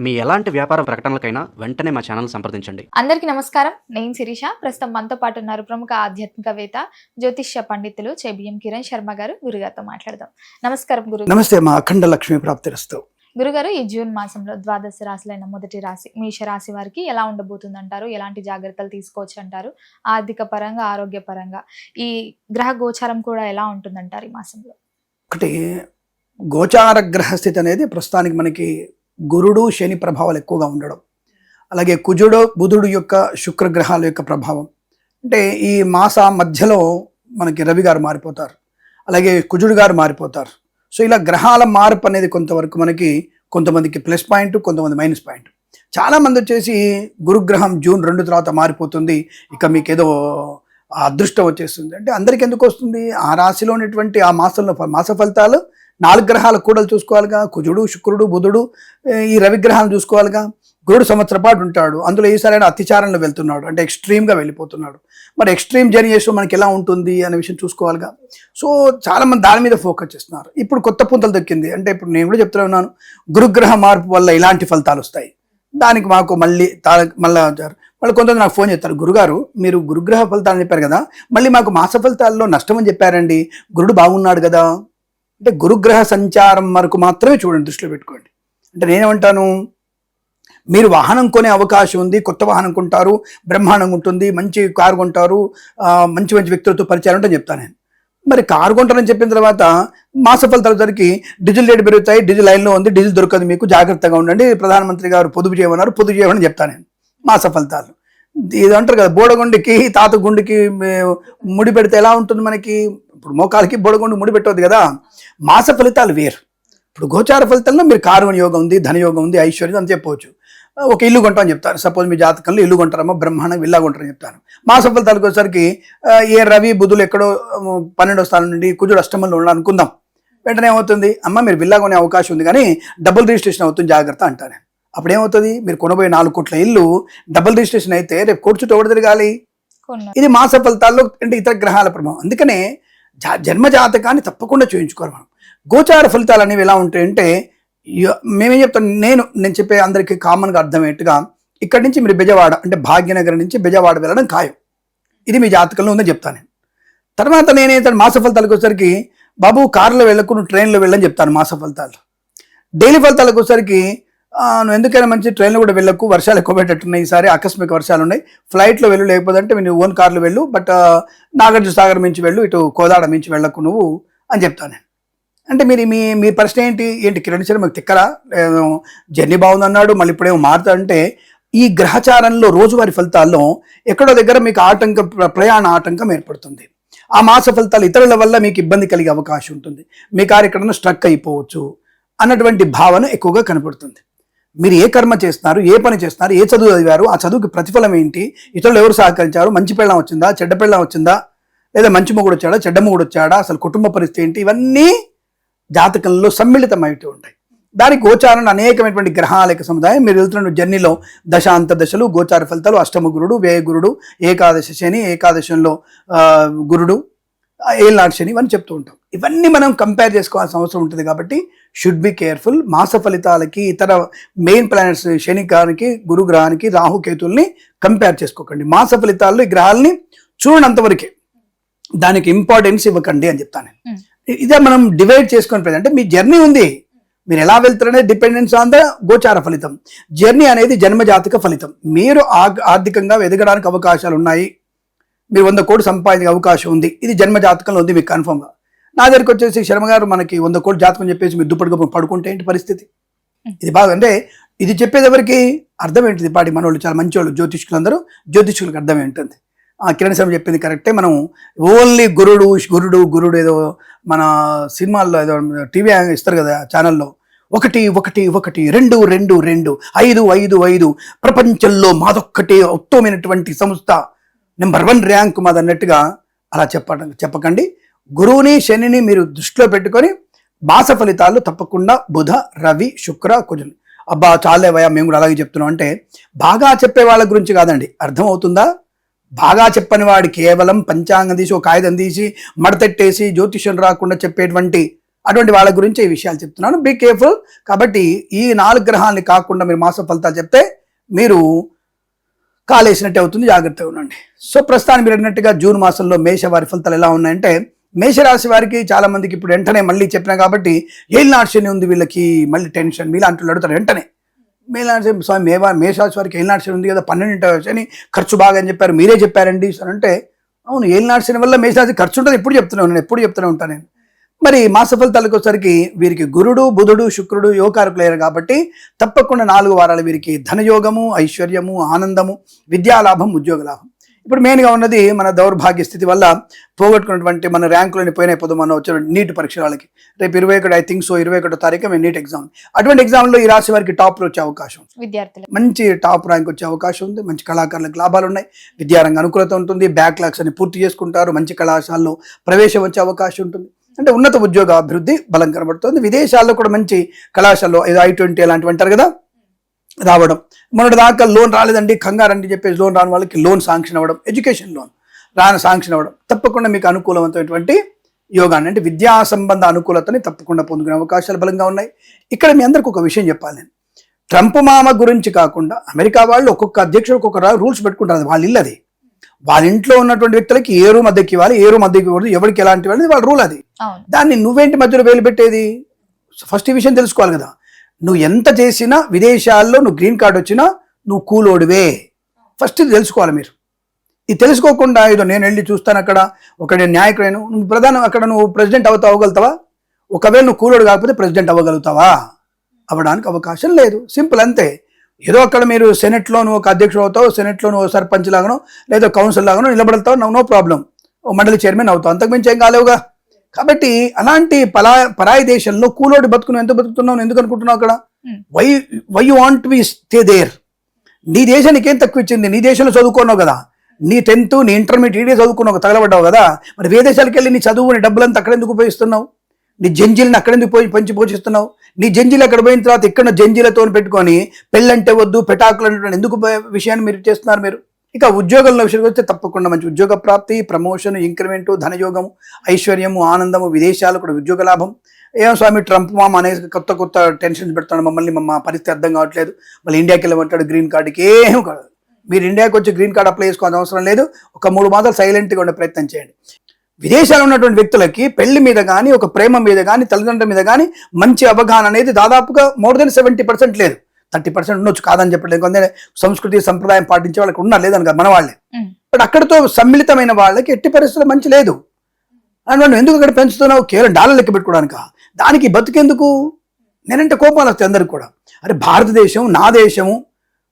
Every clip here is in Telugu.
మీ ఎలాంటి వ్యాపార ప్రకటనలకైనా వెంటనే మా ఛానల్ సంప్రదించండి. అందరికీ నమస్కారం. నేను శిరీష. ప్రస్తుతం మనతో పాటు ఉన్నారు ప్రముఖ ఆధ్యాత్మికవేత్త, జ్యోతిష్య పండితులు బిఎం కిరణ్ శర్మ గారు. గురుగారితో మాట్లాడదాం. నమస్కారం గురు. నమస్తే మా అఖండ లక్ష్మీ ప్రాప్తిరస్తు. గురుగారు, ఈ జూన్ మాసంలో ద్వాదశ రాశులైన మొదటి రాశి మేష రాశి వారికి ఎలా ఉండబోతుంది అంటారు? ఎలాంటి జాగ్రత్తలు తీసుకోవచ్చు అంటారు? ఆర్థిక పరంగా, ఆరోగ్య పరంగా ఈ గ్రహ గోచారం కూడా ఎలా ఉంటుందంటారు ఈ మాసంలో? ఒకటి, గోచార గ్రహస్థితి అనేది ప్రస్తుతానికి మనకి గురుడు శని ప్రభావాలు ఎక్కువగా ఉండడం, అలాగే కుజుడు బుధుడు యొక్క శుక్రగ్రహాల యొక్క ప్రభావం. అంటే ఈ మాస మధ్యలో మనకి రవి గారు మారిపోతారు, అలాగే కుజుడు గారు మారిపోతారు. సో ఇలా గ్రహాల మార్పు అనేది కొంతవరకు మనకి కొంతమందికి ప్లస్ పాయింట్, కొంతమంది మైనస్ పాయింట్. చాలామంది వచ్చేసి గురుగ్రహం జూన్ 2 తర్వాత మారిపోతుంది, ఇక మీకు ఏదో అదృష్టం వచ్చేస్తుంది అంటే అందరికి ఎందుకు వస్తుంది? ఆ రాశిలో ఉన్నటువంటి ఆ మాసంలో మాస ఫలితాలు 4 గ్రహాల కూడలు చూసుకోవాలిగా. కుజుడు, శుక్రుడు, బుధుడు, ఈ రవిగ్రహాలను చూసుకోవాలిగా. గురుడు సంవత్సర పాటు ఉంటాడు, అందులో ఈసారి అతిచారంలో వెళ్తున్నాడు, అంటే ఎక్స్ట్రీమ్గా వెళ్ళిపోతున్నాడు. మరి ఎక్స్ట్రీమ్ జర్నీ చేస్తూ మనకి ఎలా ఉంటుంది అనే విషయం చూసుకోవాలిగా. సో చాలామంది దాని మీద ఫోకస్ చేస్తున్నారు. ఇప్పుడు కొత్త పుంతలు దొక్కింది అంటే ఇప్పుడు నేను కూడా చెప్తూనే ఉన్నాను, గురుగ్రహ మార్పు వల్ల ఇలాంటి ఫలితాలు వస్తాయి. దానికి మాకు మళ్ళీ కొంతమంది నాకు ఫోన్ చేస్తారు, గురుగారు మీరు గురుగ్రహ ఫలితాలు చెప్పారు కదా, మళ్ళీ మాకు మాస ఫలితాల్లో నష్టం అని చెప్పారండి, గురుడు బాగున్నాడు కదా. అంటే గురుగ్రహ సంచారం వరకు మాత్రమే చూడండి, దృష్టిలో పెట్టుకోండి. అంటే నేనేమంటాను, మీరు వాహనం కొనే అవకాశం ఉంది, కొత్త వాహనం కొంటారు, బ్రహ్మాండంగా ఉంటుంది, మంచి కారు కొంటారు, మంచి మంచి వ్యక్తులతో పరిచయం ఉంటుందని చెప్తాను నేను. మరి కారు కొంటారని చెప్పిన తర్వాత మాస ఫలితాల సరికి డీజిల్ రేటు పెరుగుతాయి, డీజిల్ లైన్లో ఉంది, డీజిల్ దొరకదు, మీకు జాగ్రత్తగా ఉండండి, ప్రధానమంత్రి గారు పొదుపు చేయమన్నారు, పొదుపు చేయమని చెప్తాను నేను. మాస ఫలితాలు ఇది అంటారు కదా, బోడగుండికి తాత గుండికి ముడి పెడితే ఎలా ఉంటుంది మనకి? ఇప్పుడు మోకాలకి బోడగుండి ముడి పెట్టవద్దు కదా. మాస ఫలితాలు వేరు. ఇప్పుడు గోచార ఫలితాల్లో మీరు కారు యోగం ఉంది, ధనయోగం ఉంది, ఐశ్వర్యం అని చెప్పవచ్చు. ఒక ఇల్లు కొంటామని చెప్తాను, సపోజ్ మీ జాతకంలో ఇల్లు కొంటారమ్మా, బ్రహ్మాండంగా ఇల్లా కొంటారని చెప్తాను. మాస ఫలితాలకు వచ్చేసరికి ఏ రవి బుధులు ఎక్కడో 12వ స్థానం నుండి కుజుడు అష్టమంలో ఉండాలి అనుకుందాం. వెంటనే ఏమవుతుంది, అమ్మ మీరు విల్లా కొనే అవకాశం ఉంది కానీ డబుల్ రిజిస్ట్రేషన్ అవుతుంది, జాగ్రత్త అంటాను. అప్పుడు ఏమవుతుంది, మీరు కొనబోయే 4 కోట్ల ఇల్లు డబుల్ రిజిస్ట్రేషన్ అయితే రేపు కోర్టు చుట్టూ ఎవరు తిరగాలి? ఇది మాస ఫలితాల్లో అంటే ఇతర గ్రహాల ప్రభావం. అందుకనే జన్మ జాతకాన్ని తప్పకుండా చూయించుకోవాలి మనం. గోచార ఫలితాలు అనేవి ఎలా ఉంటాయంటే, మేమేం చెప్తాం, నేను చెప్పే అందరికీ కామన్గా అర్థమయ్యేట్టుగా, ఇక్కడి నుంచి మీరు బెజవాడ అంటే భాగ్యనగరం నుంచి బెజవాడ వెళ్ళడం ఖాయం, ఇది మీ జాతకంలో ఉందని చెప్తాను నేను. తర్వాత నేనైతే మాస ఫలితాలకు వచ్చేసరికి, బాబు కారులో వెళ్ళకు, నువ్వు ట్రైన్లో వెళ్ళని చెప్తాను మాస ఫలితాలు. డైలీ ఫలితాలకు వచ్చేసరికి, నువ్వు ఎందుకైనా మంచి ట్రైన్లో కూడా వెళ్ళకు, వర్షాలు ఎక్కువ పెట్టట్టున్నాయి, ఈసారి ఆకస్మిక వర్షాలు ఉన్నాయి, ఫ్లైట్లో వెళ్ళు, లేకపోతే అంటే నువ్వు ఓన్ కార్లో వెళ్ళు, బట్ నాగార్జున సాగర్ మించి వెళ్ళు, ఇటు కోదాడ మించి వెళ్ళకు నువ్వు అని చెప్తాను. అంటే మీ ప్రశ్న ఏంటి కిరణ్ శర్మ మాకు తిక్కరా, జర్నీ బాగుందన్నాడు మళ్ళీ ఇప్పుడేమో మారుతాడంటే, ఈ గ్రహచారంలో రోజువారి ఫలితాల్లో ఎక్కడో దగ్గర మీకు ప్రయాణ ఆటంకం ఏర్పడుతుంది. ఆ మాస ఫలితాలు ఇతరుల వల్ల మీకు ఇబ్బంది కలిగే అవకాశం ఉంటుంది, మీ కారు ఎక్కడన్నా స్ట్రక్ అయిపోవచ్చు అన్నటువంటి భావన ఎక్కువగా కనపడుతుంది. మీరు ఏ కర్మ చేస్తున్నారు, ఏ పని చేస్తున్నారు, ఏ చదువు చదివారు, ఆ చదువుకి ప్రతిఫలం ఏంటి, ఇతరులు ఎవరు సహకరించారు, మంచి పెళ్ళం వచ్చిందా, చెడ్డ పెళ్ళం వచ్చిందా, లేదా మంచి మొగుడు వచ్చాడా, చెడ్డ మొగుడు వచ్చాడా, అసలు కుటుంబ పరిస్థితి ఏంటి, ఇవన్నీ జాతకంలో సమ్మిళితమైతే ఉంటాయి. దానికి గోచారం అనేకమైనటువంటి గ్రహాల యొక్క సముదాయం. మీరు వెళ్తున్న జర్నీలో దశాంత దశలు, గోచార ఫలితాలు, అష్టమ గురుడు, వ్యయ గురుడు, ఏకాదశ శని, ఏకాదశంలో గురుడు, ఏళ్ళనాడు శని, ఇవన్నీ చెప్తూ ఉంటాం. ఇవన్నీ మనం కంపేర్ చేసుకోవాల్సిన అవసరం ఉంటుంది. కాబట్టి షుడ్ బి కేర్ఫుల్. మాస ఫలితాలకి ఇతర మెయిన్ ప్లానెట్స్ శని గ్రహానికి, గురు గ్రహానికి, రాహుకేతుల్ని కంపేర్ చేసుకోకండి. మాస ఫలితాల్లో ఈ గ్రహాలని చూడనంతవరకే, దానికి ఇంపార్టెన్స్ ఇవ్వకండి అని చెప్తాను. ఇదే మనం డివైడ్ చేసుకుని, అంటే మీ జర్నీ ఉంది, మీరు ఎలా వెళ్తారనే డిపెండెన్స్ ఆన్ ద గోచార ఫలితం. జర్నీ అనేది జన్మజాతక ఫలితం. మీరు ఆర్థికంగా ఎదగడానికి అవకాశాలు ఉన్నాయి, మీరు 100 కోట్లు సంపాదించే అవకాశం ఉంది, ఇది జన్మజాతకంలో ఉంది మీకు కన్ఫర్మ్గా. నా దగ్గరికి వచ్చేసి శర్మ గారు మనకి 100 కోట్లు జాతకం చెప్పేసి మీరు దుప్పటిగా పడుకుంటే ఏంటి పరిస్థితి? ఇది బాగా అంటే ఇది చెప్పేది ఎవరికి అర్థం ఏంటిది? పాటి మనోళ్ళు చాలా మంచి వాళ్ళు, జ్యోతిష్కులందరూ, జ్యోతిష్కులకు అర్థం ఏంటుంది? కిరణ్ శర్మ చెప్పింది కరెక్టే. మనం ఓన్లీ గురుడు గురుడు గురుడు ఏదో మన సినిమాల్లో ఏదో టీవీ ఇస్తారు కదా ఛానల్లో, 1 1 1 2 2 2 5 5 5 ప్రపంచంలో మాదొక్కటే ఉత్తమమైనటువంటి సంస్థ, నెంబర్ 1 ర్యాంక్ మాది అన్నట్టుగా అలా చెప్పకండి. గురువుని శనిని మీరు దృష్టిలో పెట్టుకొని మాస ఫలితాలు తప్పకుండా బుధ, రవి, శుక్ర, కుజులు. అబ్బా చాలేవయ్యా మేము కూడా అలాగే చెప్తున్నాం అంటే, బాగా చెప్పే వాళ్ళ గురించి కాదండి, అర్థమవుతుందా? బాగా చెప్పని వాడు కేవలం పంచాంగం తీసి ఒక కాగితం తీసి మడతెట్టేసి జ్యోతిష్యం రాకుండా చెప్పేటువంటి అటువంటి వాళ్ళ గురించి ఈ విషయాలు చెప్తున్నాను. Be careful. కాబట్టి ఈ 4 గ్రహాలని కాకుండా మీరు మాస ఫలితాలు చెప్తే మీరు కాలేసినట్టు అవుతుంది, జాగ్రత్తగా ఉండండి. సో ప్రస్తుతానికి మీరు అన్నట్టుగా జూన్ మాసంలో మేష వారి ఫలితాలు ఎలా ఉన్నాయంటే, మేషరాశి వారికి చాలా మందికి ఇప్పుడు వెంటనే మళ్ళీ చెప్పినా కాబట్టి ఏలినాటి శని ఉంది వీళ్ళకి, మళ్ళీ టెన్షన్ మీలాంటి అడుగుతారు వెంటనే. మేలాంటి స్వామి మేషరాశి వారికి ఏలినాటి శని ఉంది కదా, 12వ శని ఖర్చు బాగా అని చెప్పారు, మీరే చెప్పారండి అని అంటే, అవును ఏలినాటి శని వల్ల మేషరాశి ఖర్చు ఉంటుంది, ఎప్పుడు చెప్తూనే ఉంటాను నేను. మరి మాస ఫలితాలకు వచ్చేసరికి వీరికి గురుడు బుధుడు శుక్రుడు యోగకారకులయ్యారు కాబట్టి తప్పకుండా 4 వారాలు వీరికి ధనయోగము, ఐశ్వర్యము, ఆనందము, విద్యాలాభం, ఉద్యోగ లాభం. ఇప్పుడు మెయిన్గా ఉన్నది మన దౌర్భాగ్య స్థితి వల్ల పోగొట్టుకున్నటువంటి మన ర్యాంకులని పోయినప్పుడు మనం వచ్చిన నీట్ పరీక్షలకి రేపు 21 ఐ థింక్ సో 21వ తారీఖు మేము నీట్ ఎగ్జామ్. అటువంటి ఎగ్జామ్లో ఈ రాశి వారికి టాప్లో వచ్చే అవకాశం, విద్యార్థులు మంచి టాప్ ర్యాంక్ వచ్చే అవకాశం ఉంది. మంచి కళాకారులకు లాభాలు ఉన్నాయి, విద్యారంగ అనుకూలత ఉంటుంది, బ్యాక్లాగ్స్ అని పూర్తి చేసుకుంటారు, మంచి కళాశాలలో ప్రవేశం వచ్చే అవకాశం ఉంటుంది. అంటే ఉన్నత ఉద్యోగ అభివృద్ధి బలం కనబడుతుంది. విదేశాల్లో కూడా మంచి కళాశాలలో ఏదో I-20 అలాంటివి అంటారు కదా రావడం. మొన్నటి దాకా లోన్ రాలేదండి కంగారండి చెప్పేసి లోన్ రాని వాళ్ళకి లోన్ శాంక్షన్ అవ్వడం, ఎడ్యుకేషన్ లోన్ శాంక్షన్ అవ్వడం తప్పకుండా మీకు అనుకూలమైనటువంటి యోగాన్ని, అంటే విద్యా సంబంధ అనుకూలతని తప్పకుండా పొందుకునే అవకాశాలు బలంగా ఉన్నాయి. ఇక్కడ మీ అందరికి ఒక విషయం చెప్పాలి నేను, ట్రంప్ మామ గురించి కాకుండా అమెరికా వాళ్ళు ఒక్కొక్క అధ్యక్షుడు ఒక్కొక్క రూల్స్ పెట్టుకుంటారు, వాళ్ళ ఇల్లు అది. వాళ్ళ ఇంట్లో ఉన్నటువంటి వ్యక్తులకి ఏ రూమ్ అద్దెకి ఇవ్వాలి, ఏ రూమ్ అద్దెకి ఇవ్వదు, ఎవరికి ఎలాంటి వాళ్ళది వాళ్ళ రూల్ అది. దాన్ని నువ్వేంటి మధ్యలో వేలు పెట్టేది? ఫస్ట్ ఈ విషయం తెలుసుకోవాలి కదా. నువ్వు ఎంత చేసినా విదేశాల్లో నువ్వు గ్రీన్ కార్డు వచ్చినా నువ్వు కూలోడివే, ఫస్ట్ ఇది తెలుసుకోవాలి మీరు. ఇది తెలుసుకోకుండా ఏదో నేను వెళ్ళి చూస్తాను అక్కడ ఒక నేను న్యాయకుడైన నువ్వు ప్రధానం అక్కడ నువ్వు ప్రెసిడెంట్ అవ్వగలుగుతావా? ఒకవేళ నువ్వు కూలోడు కాకపోతే ప్రెసిడెంట్ అవ్వగలుగుతావా? అవ్వడానికి అవకాశం లేదు, సింపుల్ అంతే. ఏదో అక్కడ మీరు సెనెట్లో నువ్వు ఒక అధ్యక్షుడు అవుతావు, సెనెట్లో నువ్వు సర్పంచ్ లాగానో లేదా కౌన్సిల్ లాగానో నిలబడతావు, నో ప్రాబ్లం, మండలి చైర్మన్ అవుతావు, అంతకుమించి ఏం కాలేవుగా. కాబట్టి అలాంటి పరాయి దేశంలో కూలోడి బతుకును ఎంత బతుకుతున్నావు, ఎందుకు అనుకుంటున్నావు అక్కడ? Why you want to be stay there? నీ దేశానికి ఏం తక్కువ ఇచ్చింది? నీ దేశంలో చదువుకున్నావు కదా, నీ 10th నీ ఇంటర్మీడియట్ చదువుకున్నావు, తగలబడ్డావు కదా, మరి విదేశాలకు వెళ్ళి నీ చదువుని డబ్బులంతా అక్కడ ఎందుకు ఉపయోగిస్తున్నావు? నీ జంజీలను అక్కడెందుకు పంచి పోషిస్తున్నావు? నీ జంజీలు అక్కడ పోయిన తర్వాత ఇక్కడ జంజీలతో పెట్టుకొని పెళ్ళంటే వద్దు పెటాకులు అంటే ఎందుకు విషయాన్ని మీరు చేస్తున్నారు మీరు? ఇక ఉద్యోగంలో విషయానికి వస్తే తప్పకుండా మంచి ఉద్యోగ ప్రాప్తి, ప్రమోషన్, ఇంక్రిమెంటు, ధనయోగము, ఐశ్వర్యము, ఆనందము, విదేశాలు కూడా ఉద్యోగ లాభం. ఏం స్వామి ట్రంప్ మామ అనేసి కొత్త టెన్షన్స్ పెడతాడు మమ్మల్ని, మా పరిస్థితి అర్థం కావట్లేదు, మళ్ళీ ఇండియాకి వెళ్ళమంటాడు గ్రీన్ కార్డుకి. ఏం కాదు, మీరు ఇండియాకి వచ్చి గ్రీన్ కార్డు అప్లై చేసుకోవాల్సిన అవసరం లేదు. ఒక 3 మాసాలు సైలెంట్గా ఉండే ప్రయత్నం చేయండి. విదేశాల్లో ఉన్నటువంటి వ్యక్తులకి పెళ్లి మీద కానీ ఒక ప్రేమ మీద కానీ తల్లిదండ్రుల మీద కానీ మంచి అవగాహన అనేది దాదాపుగా మోర్ దెన్ 70% లేదు, 30% ఉండొచ్చు, కాదని చెప్పలేదు. కొందరు సంస్కృతి సంప్రదాయం పాటించే వాళ్ళకి ఉన్నారు, లేదని కదా మన వాళ్ళే. బట్ అక్కడితో సమ్మిళితమైన వాళ్ళకి ఎట్టి పరిస్థితుల్లో మంచి లేదు. అని నువ్వు ఎందుకు అక్కడ పెంచుతున్నావు? కేవలం డాలర్ లెక్క పెట్టుకోవడానిక? దానికి బతుకెందుకు? నేనంటే కోపాలు వస్తాయి అందరికి కూడా. అరే భారతదేశం నా దేశము,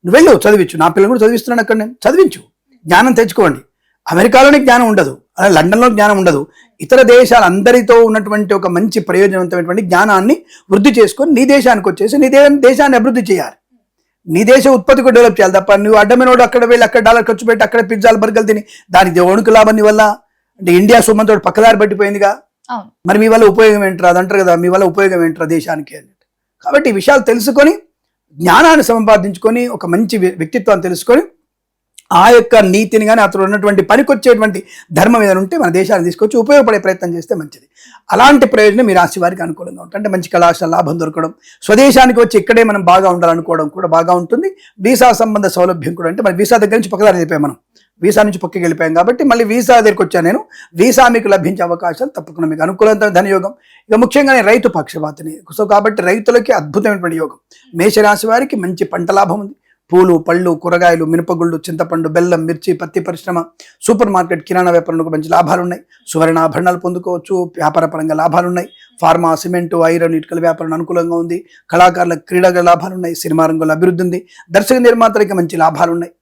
నువ్వు వెళ్ళు చదివించు, నా పిల్లలు కూడా చదివిస్తున్నాను అక్కడ, నేను చదివించు, జ్ఞానం తెచ్చుకోండి. అమెరికాలోనే జ్ఞానం ఉండదు, అలా లండన్లో జ్ఞానం ఉండదు. ఇతర దేశాలందరితో ఉన్నటువంటి ఒక మంచి ప్రయోజనవంతమైనటువంటి జ్ఞానాన్ని వృద్ధి చేసుకొని నీ దేశానికి వచ్చేసి నీ దేశాన్ని అభివృద్ధి చేయాలి, నీ దేశ ఉత్పత్తి కూడా డెవలప్ చేయాలి. తప్ప నువ్వు అడ్డమైనోడు అక్కడ వెళ్ళి అక్కడ డాలర్ ఖర్చు పెట్టి అక్కడ పిజ్జాలు బర్గర్లు తిని దానికి వణుకు లాభం నీ వల్ల. అంటే ఇండియా సుమంతో పక్కదారి పట్టిపోయిందిగా, మరి మీ వల్ల ఉపయోగం ఏంట్రా? అది అంటారు కదా, మీ వల్ల ఉపయోగం ఏంట్రా దేశానికి అని. కాబట్టి ఈ విషయాలు తెలుసుకొని జ్ఞానాన్ని సంపాదించుకొని ఒక మంచి వ్యక్తిత్వాన్ని తెలుసుకొని ఆ యొక్క నీతిని కానీ అతను ఉన్నటువంటి పనికొచ్చేటువంటి ధర్మం ఏదైనా ఉంటే మన దేశాన్ని తీసుకొచ్చి ఉపయోగపడే ప్రయత్నం చేస్తే మంచిది. అలాంటి ప్రయోజనం మీ రాశి వారికి అనుకూలంగా ఉంటుంది. అంటే మంచి కళాశాల లాభం దొరకడం, స్వదేశానికి వచ్చి ఇక్కడే మనం బాగా ఉండాలనుకోవడం కూడా బాగా ఉంటుంది. వీసా సంబంధ సౌలభ్యం కూడా, అంటే మన వీసా దగ్గర నుంచి పక్కదారి వెళ్ళిపోయాం, మనం వీసా నుంచి పక్కకి వెళ్ళిపోయాం కాబట్టి మళ్ళీ వీసా దగ్గరికి వచ్చాను నేను. వీసా మీకు లభించే అవకాశాలు తప్పకుండా మీకు అనుకూలంగా ధనయోగం. ఇక ముఖ్యంగా నేను రైతు పక్షపాతిని, సో కాబట్టి రైతులకి అద్భుతమైనటువంటి యోగం. మేషరాశి వారికి మంచి పంట లాభం ఉంది. పూలు, పళ్ళు, కూరగాయలు, మినపగుళ్ళు, చింతపండు, బెల్లం, మిర్చి, పత్తి పరిశ్రమ, సూపర్ మార్కెట్, కిరాణా వ్యాపారంలో మంచి లాభాలు ఉన్నాయి. సువర్ణాభరణాలు పొందుకోవచ్చు, వ్యాపార పరంగా లాభాలు ఉన్నాయి. ఫార్మా, సిమెంటు, ఐరన్, ఇటుకల వ్యాపారం అనుకూలంగా ఉంది. కళాకారులకు క్రీడగా లాభాలు ఉన్నాయి. సినిమా రంగంలో అభివృద్ధి ఉంది. దర్శక నిర్మాతలకి మంచి లాభాలు ఉన్నాయి.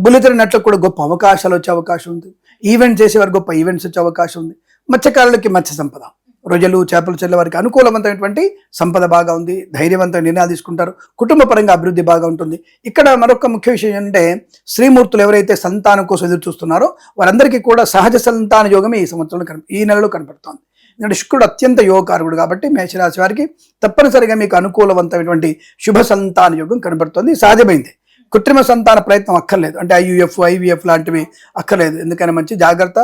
బుల్లితెర నట్లకు కూడా గొప్ప అవకాశాలు వచ్చే అవకాశం ఉంది. ఈవెంట్ చేసేవారు గొప్ప ఈవెంట్స్ వచ్చే అవకాశం ఉంది. మత్స్యకారులకి మత్స్య సంపద, రొయ్యలు, చేపలు చెల్లె వారికి అనుకూలవంతమైనటువంటి సంపద బాగా ఉంది. ధైర్యవంతమైన నిర్ణయాలు తీసుకుంటారు. కుటుంబ పరంగా అభివృద్ధి బాగా ఉంటుంది. ఇక్కడ మరొక ముఖ్య విషయం ఏంటంటే స్త్రీమూర్తులు ఎవరైతే సంతానం కోసం ఎదురు చూస్తున్నారో వారందరికీ కూడా సహజ సంతాన యోగమే ఈ సంవత్సరంలో ఈ నెలలో కనపడుతోంది. ఎందుకంటే శుక్రుడు అత్యంత యోగకారకుడు కాబట్టి మేషరాశి వారికి తప్పనిసరిగా మీకు అనుకూలవంతమైనటువంటి శుభ సంతాన యోగం కనబడుతుంది. సహజమైంది, కృత్రిమ సంతాన ప్రయత్నం అక్కర్లేదు. అంటే IVF లాంటివి అక్కర్లేదు. ఎందుకైనా మంచి జాగ్రత్త.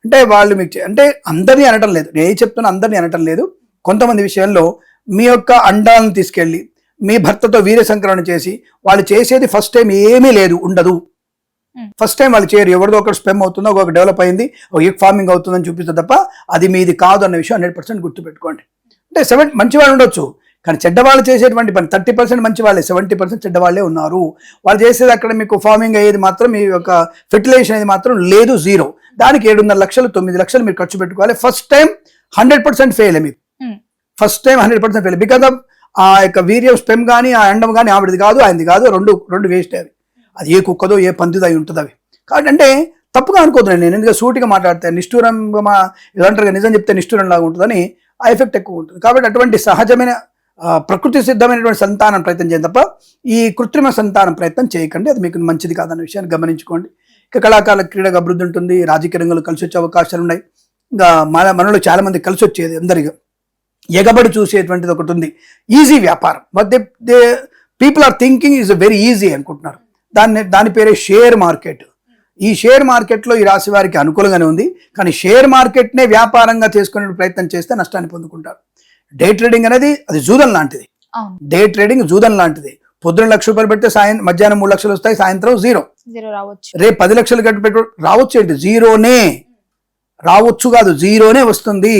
అంటే వాళ్ళు మీకు అంటే అందరినీ అనటం లేదు, నేను చెప్తున్నా అందరినీ అనటం లేదు. కొంతమంది విషయంలో మీ యొక్క అండాలను తీసుకెళ్ళి మీ భర్తతో వీర్య సంకరణ చేసి వాళ్ళు చేసేది ఫస్ట్ టైం ఏమీ లేదు, ఉండదు. ఫస్ట్ టైం వాళ్ళు చేయరు, ఎవరిదో ఒకటి స్పెమ్ అవుతుందో ఒక డెవలప్ అయింది, ఒక ఎగ్ ఫార్మింగ్ అవుతుందని చూపిస్తుంది తప్ప అది మీది కాదు అన్న విషయం 100% గుర్తుపెట్టుకోండి. అంటే 70 మంచి వాళ్ళు ఉండొచ్చు, కానీ చెడ్డవాళ్ళు చేసేటువంటి పని 30% మంచి వాళ్ళే, 70% చెడ్డవాళ్ళే ఉన్నారు. వాళ్ళు చేసేది అక్కడ మీకు ఫార్మింగ్ అయ్యేది మాత్రం, మీ యొక్క ఫెర్టిలైజేషన్ అనేది మాత్రం లేదు, జీరో. దానికి 7.5 లక్షలు 9 లక్షలు మీరు ఖర్చు పెట్టుకోవాలి. ఫస్ట్ టైం 100% ఫెయిల్ మీకు, first time 100% fail. Because of ఆ యొక్క వీర్యం స్పెమ్ కానీ ఆ అండం కానీ ఆవిడది కాదు, ఆయనది కాదు, రెండు వేస్ట్ అవి. అది ఏ కుక్కదో ఏ పందిదో అయి ఉంటుంది అవి. కాబట్టి అంటే తప్పుగా అనుకోతున్నాను నేను, ఎందుకంటే సూటిగా మాట్లాడితే నిష్ఠూరంగా ఇలాంటి నిజం చెప్తే నిష్ఠూరం లాగా ఉంటుందని ఆ ఎఫెక్ట్ ఎక్కువ ఉంటుంది. కాబట్టి అటువంటి సహజమైన ప్రకృతి సిద్ధమైనటువంటి సంతానం ప్రయత్నం చేయండి తప్ప ఈ కృత్రిమ సంతానం ప్రయత్నం చేయకండి, అది మీకు మంచిది కాదన్న విషయాన్ని గమనించుకోండి. ఇక కళాకారుల క్రీడగా అభివృద్ధి ఉంటుంది, రాజకీయ రంగంలో కలిసి వచ్చే అవకాశాలు ఉన్నాయి. ఇంకా మనలో చాలా మంది కలిసి వచ్చేది అందరిగా ఎగబడి చూసేటువంటిది ఒకటి ఉంది, ఈజీ వ్యాపారం. But they people are thinking is very easy అనుకుంటున్నారు. దాని పేరే షేర్ మార్కెట్. ఈ షేర్ మార్కెట్లో ఈ రాశి వారికి అనుకూలంగానే ఉంది, కానీ షేర్ మార్కెట్నే వ్యాపారంగా చేసుకునే ప్రయత్నం చేస్తే నష్టాన్ని పొందుకుంటారు. డే ట్రేడింగ్ అనేది అది జూదం లాంటిది. డే ట్రేడింగ్ జూదం లాంటిది. పొద్దున 1 లక్ష రూపాయలు పెడితే మధ్యాహ్నం 3 లక్షలు వస్తాయి, సాయంత్రం జీరో రావచ్చు. రేపు 10 లక్షలు కట్టి పెట్టు రావచ్చు, ఏంటి జీరోనే రావచ్చు, కాదు జీరోనే వస్తుంది.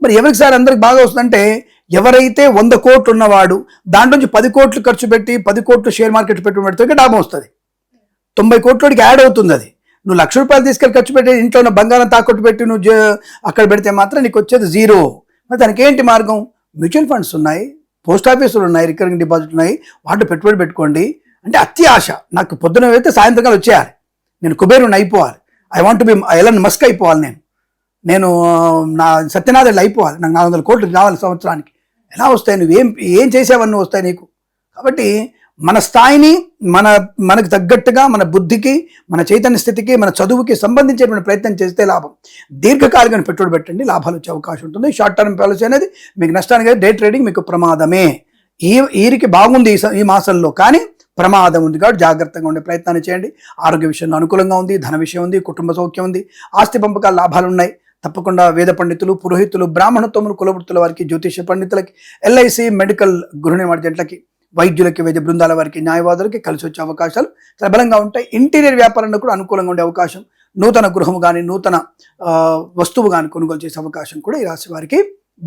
మరి ఎవరికి సార్ అందరికి బాగా వస్తుందంటే, ఎవరైతే 100 కోట్లు ఉన్నవాడు దాంట్లో నుంచి 10 కోట్లు ఖర్చు పెట్టి 10 కోట్లు షేర్ మార్కెట్ పెట్టుబడి పెడితే లాభం వస్తుంది. 90 కోట్లకి యాడ్ అవుతుంది. అది నువ్వు 1 లక్ష రూపాయలు తీసుకెళ్ళి ఖర్చు పెట్టి ఇంట్లో ఉన్న బంగారం తాకట్టు పెట్టి నువ్వు అక్కడ పెడితే మాత్రం నీకు వచ్చేది జీరో. మరి దానికి ఏంటి మార్గం? మ్యూచువల్ ఫండ్స్ ఉన్నాయి, పోస్ట్ ఆఫీసులు ఉన్నాయి, రికరింగ్ డిపాజిట్ ఉన్నాయి, వాటిలో పెట్టుబడి పెట్టుకోండి. అంటే అత్యాశ, నాకు పొద్దున అయితే సాయంత్రకాలం వచ్చేయాలి, నేను కుబేరుని అయిపోవాలి, I want be Elon Musk అయిపోవాలి, నేను నా సత్యనాథులు అయిపోవాలి, నాకు 400 కోట్లు రావాలి సంవత్సరానికి. ఎలా వస్తాయి? నువ్వు ఏం చేసావన్నీ వస్తాయి నీకు. కాబట్టి మన స్థాయిని మనకు తగ్గట్టుగా మన బుద్ధికి, మన చైతన్య స్థితికి, మన చదువుకి సంబంధించేటువంటి ప్రయత్నం చేస్తే లాభం. దీర్ఘకాలికమైన పెట్టుబడి పెట్టండి, లాభాలు వచ్చే అవకాశం ఉంటుంది. షార్ట్ టర్మ్ పాలసీ అనేది మీకు నష్టానికి, డే ట్రేడింగ్ మీకు ప్రమాదమే. ఈరికి బాగుంది ఈ మాసంలో, కానీ ప్రమాదం ఉంది కాబట్టి జాగ్రత్తగా ఉండే ప్రయత్నాన్ని చేయండి. ఆరోగ్య విషయంలో అనుకూలంగా ఉంది, ధన విషయం ఉంది, కుటుంబ సౌఖ్యం ఉంది, ఆస్తి పంపకాల లాభాలు ఉన్నాయి. తప్పకుండా వేద పండితులు, పురోహితులు, బ్రాహ్మణత్వములు, కులవృత్తుల వారికి, జ్యోతిష పండితులకి, ఎల్ఐసి, మెడికల్, గృహ నిర్మాణ జట్లకి, వైద్యులకి, వైద్య బృందాల వారికి, న్యాయవాదులకి కలిసి వచ్చే అవకాశాలు చాలా బలంగా ఉంటాయి. ఇంటీరియర్ వ్యాపారంలో కూడా అనుకూలంగా ఉండే అవకాశం, నూతన గృహము కానీ నూతన వస్తువు కానీ కొనుగోలు చేసే అవకాశం కూడా ఈ రాశి వారికి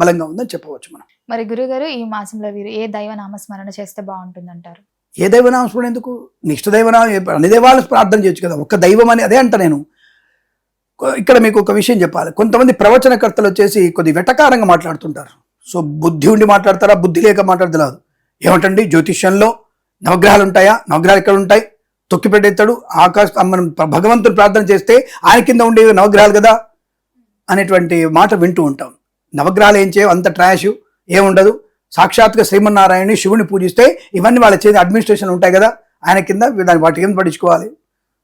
బలంగా ఉందని చెప్పవచ్చు మనం. మరి గురుగారు, ఈ మాసంలో వీరు ఏ దైవ నామస్మరణ చేస్తే బాగుంటుందంటారు? ఏ దైవనామస్మరణ ఎందుకు? నిష్ఠ దైవనామం, అన్ని దైవాలను ప్రార్థన చేయొచ్చు కదా, ఒక్క దైవం అని అదే అంట నేను. ఇక్కడ మీకు ఒక విషయం చెప్పాలి, కొంతమంది ప్రవచనకర్తలు వచ్చేసి కొద్ది వెటకారంగా మాట్లాడుతుంటారు. సో బుద్ధి ఉండి మాట్లాడతారా, బుద్ధి లేక మాట్లాడతలేదు. ఏమంటండి, జ్యోతిష్యంలో నవగ్రహాలు ఉంటాయా? నవగ్రహాలు ఎక్కడ ఉంటాయి? తొక్కి పెట్టేస్తాడు. మనం భగవంతుని ప్రార్థన చేస్తే ఆయన కింద ఉండేవి నవగ్రహాలు కదా అనేటువంటి మాట వింటూ ఉంటాం. నవగ్రహాలు ఏం చేయవు, అంత ట్రాష్ ఏముండదు. సాక్షాత్గా శ్రీమన్నారాయణని, శివుని పూజిస్తే ఇవన్నీ వాళ్ళ చేతి అడ్మినిస్ట్రేషన్ ఉంటాయి కదా, ఆయన కింద దాన్ని వాటి కింద పట్టించుకోవాలి.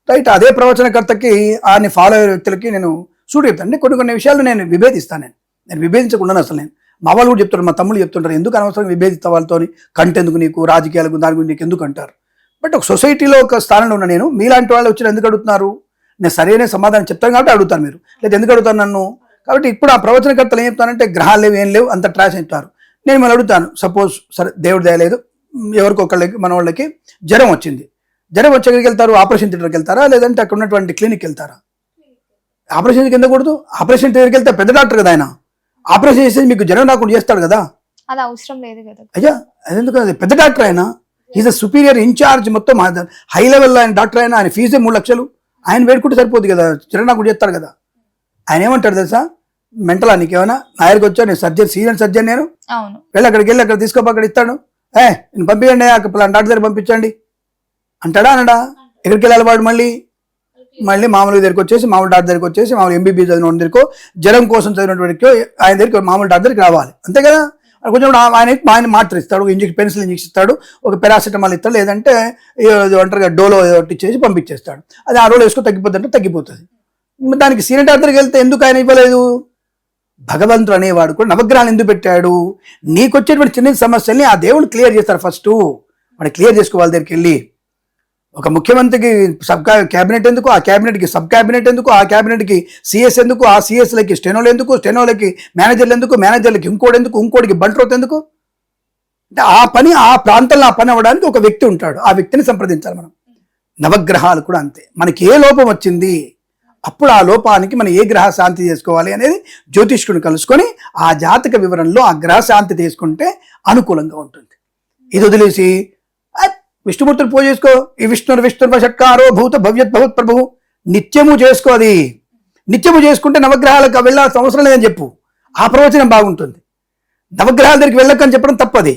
రైట్. అదే ప్రవచనకర్తకి ఆయన ఫాలో అయ్యే వ్యక్తులకి నేను సూట్ చెప్తాను. అంటే కొన్ని విషయాలు నేను విభేదిస్తాను. నేను విభేదించకుండా అసలు నేను, మా వాళ్ళు కూడా చెప్తారు, మా తమ్ముళ్ళు చెప్తుంటారు, ఎందుకు అనవసరంగా విభేదిస్తా వాళ్ళతో, కంటెందుకు నీకు, రాజకీయాలకు దాని గురించి నీకు ఎందుకు అంటారు. బట్ ఒక సొసైటీలో ఒక స్థానంలో ఉన్న నేను, మీలాంటి వాళ్ళు వచ్చి ఎందుకు అడుగుతున్నారు? నేను సరైన సమాధానం చెప్తాను కాబట్టి అడుగుతాను, మీరు లేదా ఎందుకు అడుగుతాను నన్ను? కాబట్టి ఇప్పుడు ఆ ప్రవచనకర్తలు ఏం చెప్తానంటే, గ్రహాలు లేవు, ఏం లేవు, అంత ట్రాష్ చెప్తారు. నేను మళ్ళీ అడుగుతాను, సపోజ్ సరే దేవుడు దయలేదు, ఎవరికొకళ్ళకి మన వాళ్ళకి జ్వరం వచ్చింది, జ్వరం వచ్చి ఎక్కడికి వెళ్తారు? ఆపరేషన్ థియేటర్కి వెళ్తారా, లేదంటే అక్కడ ఉన్నటువంటి క్లినిక్కి వెళ్తారా? ఆపరేషన్ వెళ్ళకూడదు. ఆపరేషన్ థియేటర్కి వెళ్తే పెద్ద డాక్టర్ కదా ఆయన, ఆపరేషన్ చేసేది మీకు జ్వరం రాకుండా చేస్తాడు కదా, అది అవసరం లేదు కదా. అయ్యా అదెందుకు, అది పెద్ద డాక్టర్ ఆయన, ఈజ్ అ సుపీరియర్ ఇన్ఛార్జ్, మొత్తం హై లెవెల్ ఆయన డాక్టర్ ఆయన, ఆయన ఫీజే 3 లక్షలు, ఆయన వేడుకుంటే సరిపోద్ది కదా, జ్వరం రాకుండా చేస్తాడు కదా. ఆయన ఏమంటాడు తెలుసా, మెంటలా నీకేమైనా, నా దగ్గరికి వచ్చా, నేను సర్జన్, సీనియర్ సర్జన్ నేను, వెళ్ళి అక్కడికి వెళ్ళి అక్కడ తీసుకోపో, అక్కడ ఇస్తాడు, నేను పంపించండి, అక్కడ డాక్టర్ దగ్గర పంపించండి అంటాడా అనడా? ఎక్కడికి వెళ్ళాలి వాడు? మళ్ళీ మామూలు దగ్గరికి వచ్చేసి, మామూలు డాక్టర్ దగ్గరికి వచ్చేసి, మామూలు ఎంబీబీ చదివిన దగ్గరకో, జ్వరం కోసం చదివినటువంటి ఆయన దగ్గరికి మామూలు డాక్టర్ దగ్గరికి రావాలి, అంతే కదా. కొంచెం ఆయన మాత్ర ఇస్తాడు, పెన్సిల్ ఇంజెక్షన్ ఇస్తాడు, ఒక పారాసిటమాల్ ఇస్తాడు, లేదంటే ఒంటరిగా డోలో ఇచ్చేసి పంపించేస్తాడు. అది ఆ రోజు వేసుకొని తగ్గిపోద్ది అంటే తగ్గిపోతుంది. దానికి సీనియర్ డాక్టర్ దగ్గరికి వెళ్తే ఎందుకు ఆయన ఇవ్వలేదు? భగవంతుడు అనేవాడు కూడా నవగ్రహాలు ఎందుకు పెట్టాడు? నీకు వచ్చేటువంటి చిన్న సమస్యల్ని ఆ దేవుడు క్లియర్ చేస్తారు. ఫస్ట్ వాడు క్లియర్ చేసుకోవాలి దగ్గరికి వెళ్ళి. ఒక ముఖ్యమంత్రికి క్యాబినెట్ ఎందుకు, ఆ క్యాబినెట్కి సబ్ క్యాబినెట్ ఎందుకు, ఆ క్యాబినెట్కి సిఎస్ ఎందుకు, ఆ సిఎస్లకి స్టెనోలు ఎందుకు, స్టెనోలకి మేనేజర్లు ఎందుకు, మేనేజర్లకి ఇంకోటికి బంట్రోత్ ఎందుకు? అంటే ఆ పని ఆ ప్రాంతంలో ఆ పని అవ్వడానికి ఒక వ్యక్తి ఉంటాడు, ఆ వ్యక్తిని సంప్రదించాలి మనం. నవగ్రహాలు కూడా అంతే. మనకి ఏ లోపం వచ్చింది, అప్పుడు ఆ లోపానికి మనం ఏ గ్రహ శాంతి చేసుకోవాలి అనేది జ్యోతిష్కుని కలుసుకొని ఆ జాతక వివరణలో ఆ గ్రహ శాంతి తీసుకుంటే అనుకూలంగా ఉంటుంది. ఇది వదిలేసి విష్ణుమూర్తిని పూజ చేసుకో, ఈ విష్ణుర్వ షట్కారో భూత భవ్యత్ భవత్ ప్రభు నిత్యము చేసుకో. అది నిత్యము చేసుకుంటే నవగ్రహాలకు వెళ్ళాల్సిన అవసరం లేదని చెప్పు, ఆ ప్రవచనం బాగుంటుంది. నవగ్రహాల దగ్గరికి వెళ్ళకని చెప్పడం తప్పది.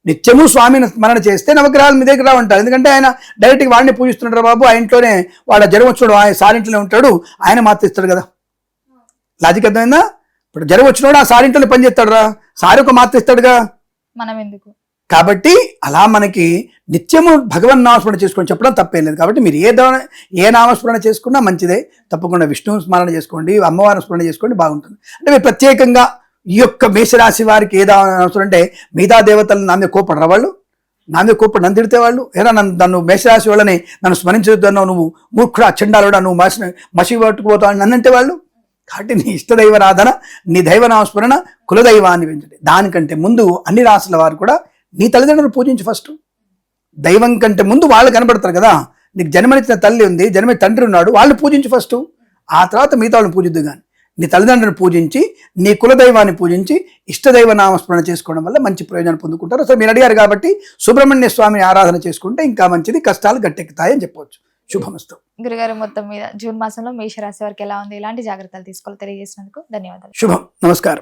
నిత్యము స్వామిని స్మరణ చేస్తే నవగ్రహాలు మీ దగ్గర రావంటారు. ఎందుకంటే ఆయన డైరెక్ట్గా వాడిని పూజిస్తున్నాడు బాబు, ఆ ఇంట్లోనే వాడు జ్వరం వచ్చినాడు, ఆయన సారింట్లోనే ఉంటాడు, ఆయన మాత్రం ఇస్తాడు కదా. లాజిక్ అర్థమైందా? ఇప్పుడు జ్వరం వచ్చినోడు ఆ సారింట్లోనే పని చేస్తాడు రా, సారి ఒక మాత్రం ఇస్తాడుగా, మనం ఎందుకు? కాబట్టి అలా మనకి నిత్యము భగవన్ నామస్మరణ చేసుకొని చెప్పడం తప్పేం లేదు. కాబట్టి మీరు ఏ నామస్మరణ చేసుకున్నా మంచిదే. తప్పకుండా విష్ణు స్మరణ చేసుకోండి, అమ్మవారి స్మరణ చేసుకోండి, బాగుంటుంది. అంటే మీరు ప్రత్యేకంగా ఈ యొక్క మేషరాశి వారికి ఏదో అవసరం అంటే మిగతా దేవతలు నా మీద కోపడరా, వాళ్ళు నా మీద కోపడి నన్ను తిడితే వాళ్ళు ఏరా నన్ను మేషరాశి వాళ్ళని నన్ను స్మరించొద్దన్నావు, నువ్వు మూర్ఖుడు అచ్చండాలుడా, నువ్వు మసి పట్టుకుపోతావు నన్నంటే వాళ్ళు. కాబట్టి నీ ఇష్టదైవరాధన, నీ దైవనామస్మరణ, కులదైవాన్ని పెంచండి. దానికంటే ముందు అన్ని రాసుల వారు కూడా నీ తల్లిదండ్రులు పూజించు. ఫస్ట్ దైవం కంటే ముందు వాళ్ళు కనబడతారు కదా. నీకు జన్మనిచ్చిన తల్లి ఉంది, జన్మ తండ్రి ఉన్నాడు, వాళ్ళు పూజించు ఫస్ట్. ఆ తర్వాత మిగతా వాళ్ళని పూజిద్దు. కానీ నీ తల్లిదండ్రులను పూజించి, నీ కులదైవాన్ని పూజించి, ఇష్టదైవ నామస్మరణ చేసుకోవడం వల్ల మంచి ప్రయోజనం పొందుకుంటారు. సో మీరు అడిగారు కాబట్టి సుబ్రహ్మణ్య స్వామిని ఆరాధన చేసుకుంటే ఇంకా మంచిది, కష్టాలు గట్టెక్కుతాయని చెప్పవచ్చు. శుభమస్తు. గురుగారు, మొత్తం మీద జూన్ మాసంలో మేషరాశి వారికి ఎలా ఉంది, ఎలాంటి జాగ్రత్తలు తీసుకోవాలో తెలియజేసినందుకు ధన్యవాదాలు. శుభం. నమస్కారం.